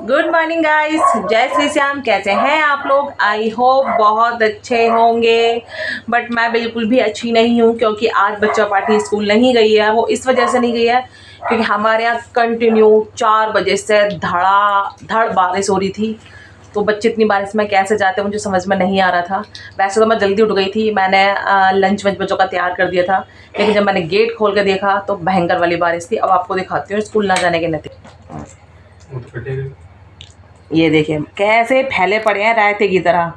Good morning guys, जय श्री श्याम। कैसे हैं आप लोग? आई होप बहुत अच्छे होंगे। बट मैं बिल्कुल भी अच्छी नहीं हूँ क्योंकि आज बच्चा पार्टी स्कूल नहीं गई है। वो इस वजह से नहीं गई है क्योंकि हमारे यहाँ कंटिन्यू 4 बजे से धड़ाधड़ बारिश हो रही थी। तो बच्चे इतनी बारिश में कैसे जाते मुझे समझ में नहीं आ रहा था। वैसे तो मैं जल्दी उठ गई थी, मैंने लंच वंच बच्चों का तैयार कर दिया था, लेकिन जब मैंने गेट खोल के देखा तो भयंकर वाली बारिश थी। अब आपको दिखाती हूँ स्कूल ना जाने के नतीजे। ये देखिए कैसे फैले पड़े हैं रायते की तरह,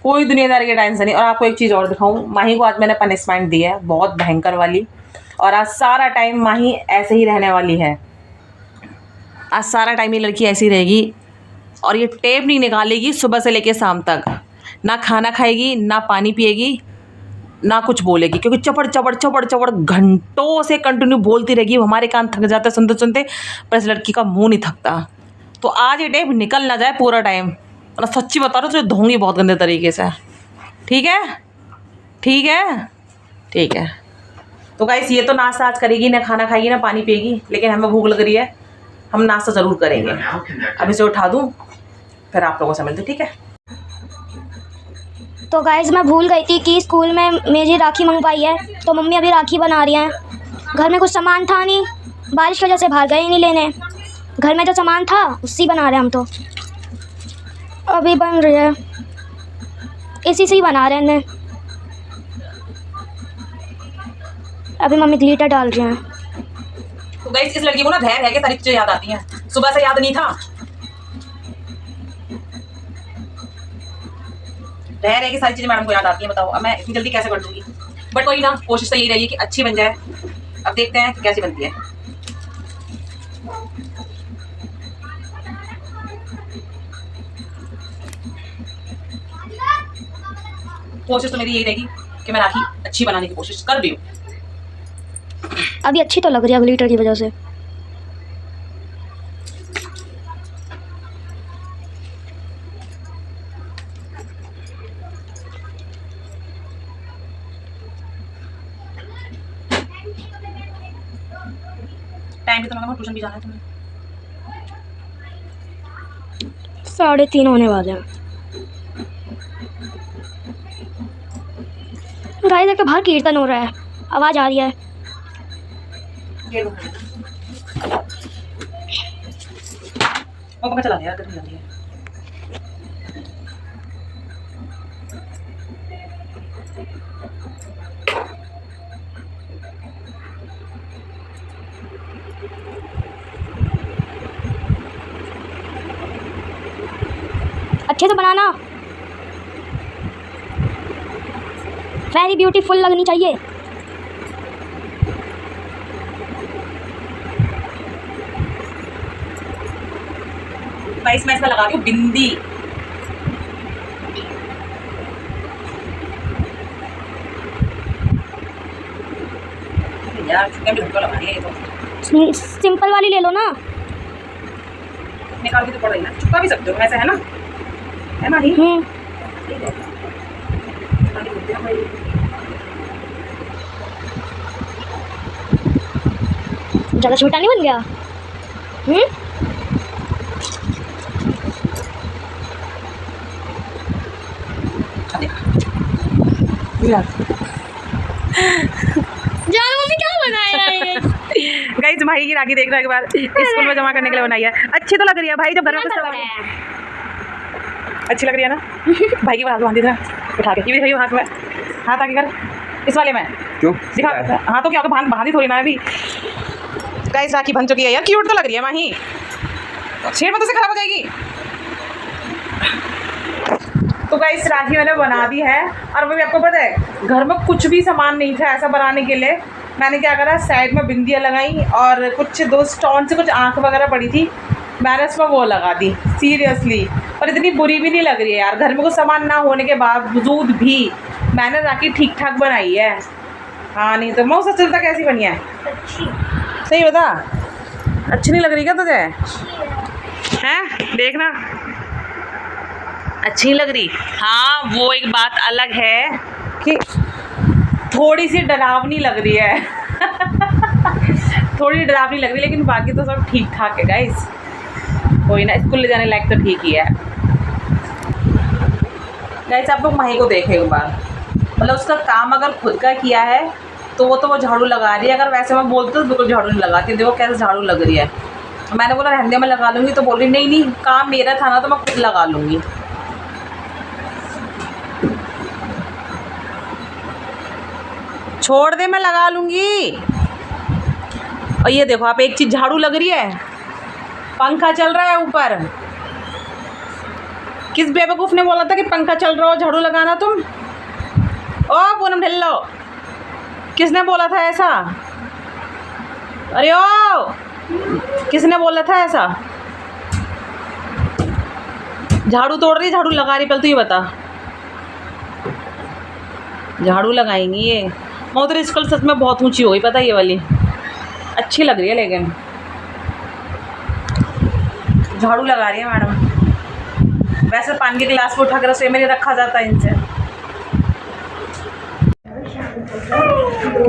कोई दुनियादारी की टेंशन नहीं। और आपको एक चीज़ और दिखाऊं, माही को आज मैंने पनिशमेंट दी है बहुत भयंकर वाली। और आज सारा टाइम माही ऐसे ही रहने वाली है। आज सारा टाइम ये लड़की ऐसी रहेगी और ये टेप नहीं निकालेगी सुबह से लेकर शाम तक। ना खाना खाएगी, ना पानी पिएगी, ना कुछ बोलेगी, क्योंकि चपड़ चपड़ चपड़ चपड़ घंटों से कंटिन्यू बोलती रहेगी। हमारे कान थक जाते सुनते सुनते, पर इस लड़की का मुँह नहीं थकता। तो आज ये टेप निकल ना जाए पूरा टाइम, और सच्ची बता रहा हूँ तो धोंगी बहुत गंदे तरीके से। ठीक है, ठीक है, ठीक है। तो गाइस ये तो नाश्ता आज करेगी ना, खाना खाएगी ना पानी पिएगी, लेकिन हमें भूख लग रही है, हम नाश्ता ज़रूर करेंगे। अब इसे उठा दूँ फिर आप लोगों से मिलते। ठीक है। तो गाइस मैं भूल गई थी कि स्कूल में मेरी राखी मंगवाई है, तो मम्मी अभी राखी बना रही हैं। घर में कुछ सामान था नहीं, बारिश की वजह से बाहर गए नहीं लेने। घर में जो सामान था उसी बना रहे हैं हम। तो अभी बन रही है, इसी से ही बना रहे हैं। अभी मम्मी ग्लिटर डाल रही हैं। तो गाइस इस लड़की को ना रह के सारी चीजें याद आती हैं, सुबह से याद नहीं था। रह के सारी चीजें मैडम को याद आती हैं। बताओ अब मैं इतनी जल्दी कैसे कर दूंगी? बट कोई ना, कोशिश तो यही रही कि अच्छी बन जाए। अब देखते हैं कैसी बनती है। कोशिश तो मेरी यही रहेगी कि मैं राखी अच्छी बनाने की कोशिश कर रही हूँ। अभी अच्छी तो लग रही है ग्लिटर की वजह से। टाइम भी तो लगा, ट्यूशन भी जाना है तुम्हें। 3:30 होने वाले हैं। गाइस एक तो बाहर कीर्तन हो रहा है, आवाज़ आ रही है। पंखा चला दिया, गर्मी लग रही है। अच्छे से बनाना, वेरी ब्यूटीफुल लगनी चाहिए। गाइस मैं इसमें लगा रही हूँ बिंदी। यार तो लगानी है, ये तो सिंपल वाली ले लो ना। निकाल के तो पड़ रही है ना, छुपा भी सकते हो ऐसे, है ना? है ना? ही ज़्यादा छोटा नहीं बन गया? मम्मी क्या बनाया है? गाइस भाई की राखी देखने के बाद स्कूल में जमा करने के लिए बनाई है। अच्छी तो लग रही है भाई, जब घर में कुछ अच्छी लग रही है ना। भाई की हाथ बांधी था उठा के, ये भी हाथ में हाथ आगे कर, इस वाले में क्यों दिखा। हाँ तो क्या बांधी थोड़ी ना अभी। गाइस राखी बन चुकी है यार, क्यूट तो लग रही है माही। शेर में तो से खराब हो जाएगी। तो गाइस राखी मैंने बना दी है, और वो भी आपको पता है घर में कुछ भी सामान नहीं था ऐसा बनाने के लिए। मैंने क्या करा, साइड में बिंदियाँ लगाई और कुछ 2 स्टोन से कुछ आँख वगैरह पड़ी थी, मैंने उसमें वो लगा दी सीरियसली। और इतनी बुरी भी नहीं लग रही है यार, घर में कुछ सामान ना होने के बावजूद भी मैंने राखी ठीक ठाक बनाई है। हाँ नहीं तो मौसम चलता कैसी बनी है? सही बता, अच्छी नहीं लग रही क्या तुझे? हैं देखना अच्छी नहीं लग रही। हाँ वो एक बात अलग है कि थोड़ी सी डरावनी लग रही है थोड़ी डरावनी लग रही है, लेकिन बाकी तो सब ठीक ठाक है गाइस। कोई ना, स्कूल ले जाने लायक तो ठीक ही है। गाइस आप लोग माही को देखें एक बार, मतलब उसका काम अगर खुद का किया है तो वो झाड़ू लगा रही है। अगर वैसे मैं बोलती तो बिल्कुल झाड़ू नहीं लगाती। देखो कैसे झाड़ू लग रही है। मैंने बोला रहने में लगा लूँगी, तो बोल रही नहीं नहीं काम मेरा था ना तो मैं खुद लगा लूँगी। छोड़ दे मैं लगा लूँगी। और ये देखो आप, एक चीज़ झाड़ू लग रही है, पंखा चल रहा है ऊपर। किस बेवकूफ़ ने बोला था कि पंखा चल रहा हो झाड़ू लगाना तुम? ओ पूनम ढिल्लो, किसने बोला था ऐसा? अरे ओ किसने बोला था ऐसा? झाड़ू तोड़ रही झाड़ू लगा रही, पहले तू ये बता। झाड़ू लगाएंगी ये? मैं तो स्कूल सच में बहुत ऊंची हो गई, पता है ये वाली अच्छी लग रही है, लेकिन झाड़ू लगा रही है मैडम। वैसे पानी के गिलास को उठा कर रसोई में नहीं रखा जाता इनसे।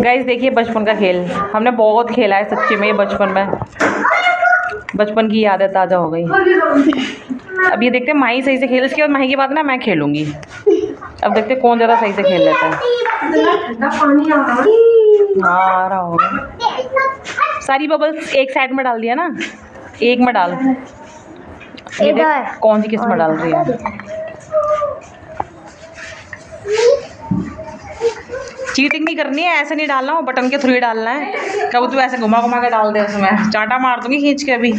गाइस देखिए बचपन का खेल हमने बहुत खेला है सच्ची में। ये बचपन में, बचपन की यादें ताज़ा हो गई। अब ये देखते हैं माही सही से खेल, इसके बाद माही की बात ना मैं खेलूँगी। अब देखते हैं कौन ज़्यादा सही से खेल लेता है। हाँ आ रहा होगा। सारी बबल्स एक साइड में डाल दिया ना, एक में डाल। ये देख कौन सी किस्म डाल रही है। चीटिंग नहीं करनी है, ऐसे नहीं डालना, वो बटन के थ्रू ही डालना है। कब तू ऐसे घुमा घुमा के डाल दे उसमें, चांटा मार दूंगी खींच के अभी।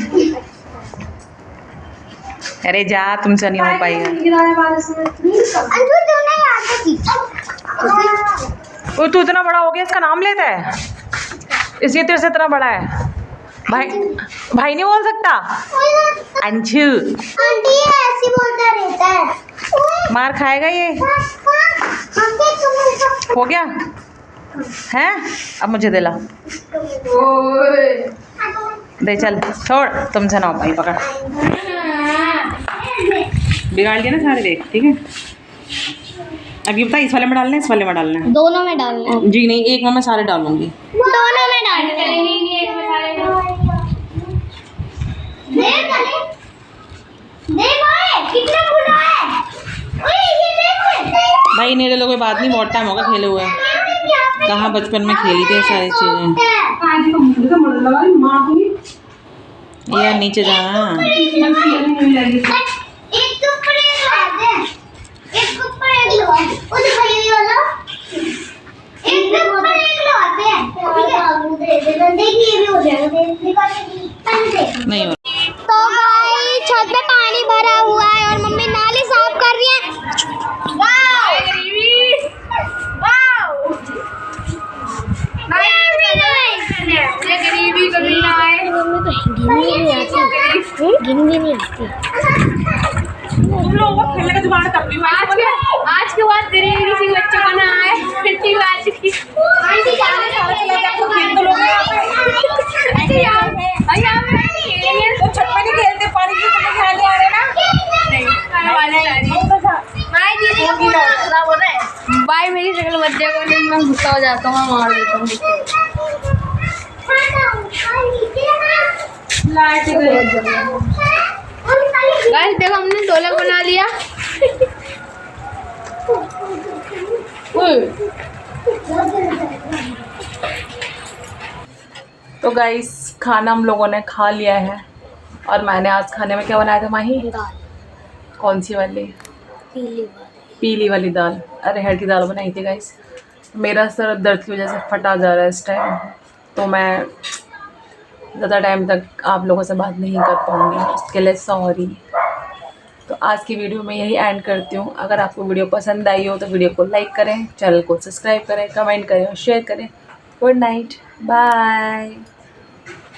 अरे जा, तुमसे नहीं हो पाएगा। वो तू इतना बड़ा हो गया इसका नाम लेता है, इसलिए तेरे से इतना बड़ा है। भाई भाई नहीं बोल सकता। अंशु आंटी ऐसे बोलता रहता है। मार खाएगा ये। हो गया हैं? अब मुझे दिला दे, चल छोड़, तुमसे ना हो पाई, पकड़। बिगाड़ दिया ना सारे, देख ठीक है। अब ये बता इस वाले में डालना है इस वाले में डालना है? दोनों में डालना है। जी नहीं, एक में मैं सारे डालूंगी। दोनों में डालना है। कितना बुरा है। भाई मेरे लोग कोई बात नहीं, बहुत टाइम होगा खेले हुए। कहाँ बचपन में खेली थी सारी चीज़ें। यार नीचे जाना। नहीं हो तो भाई छत पे पानी भरा हुआ है और मम्मी नाली साफ कर रही है। गरीबी कभी ना आए। गिनती नहीं आती। तुम लोगों को खेलने का जुगाड़ कर रही हूँ। आज के बाद गरीबी किसी बच्चे को ना आए। फिर आज की तो छत पे नहीं खेलते, पानी की तो खेलने आ रहे ना। भाई मेरी शक्ल बच्चे को नहीं, मैं गुस्सा हो जाता हूँ, मैं मार देता हूँ। गाइस देखो हमने ढोलक बना लिया। तो गाइस खाना हम लोगों ने खा लिया है। और मैंने आज खाने में क्या बनाया था माही? दाल। कौन सी वाली? पीली वाली दाल, अरहर की दाल बनाई थी गाइस। मेरा सर दर्द की वजह से फटा जा रहा है इस टाइम, तो मैं ज़्यादा टाइम तक आप लोगों से बात नहीं कर पाऊँगी, इसके लिए सॉरी। तो आज की वीडियो में यही एंड करती हूँ। अगर आपको वीडियो पसंद आई हो तो वीडियो को लाइक करें, चैनल को सब्सक्राइब करें, कमेंट करें और शेयर करें। Good night, bye.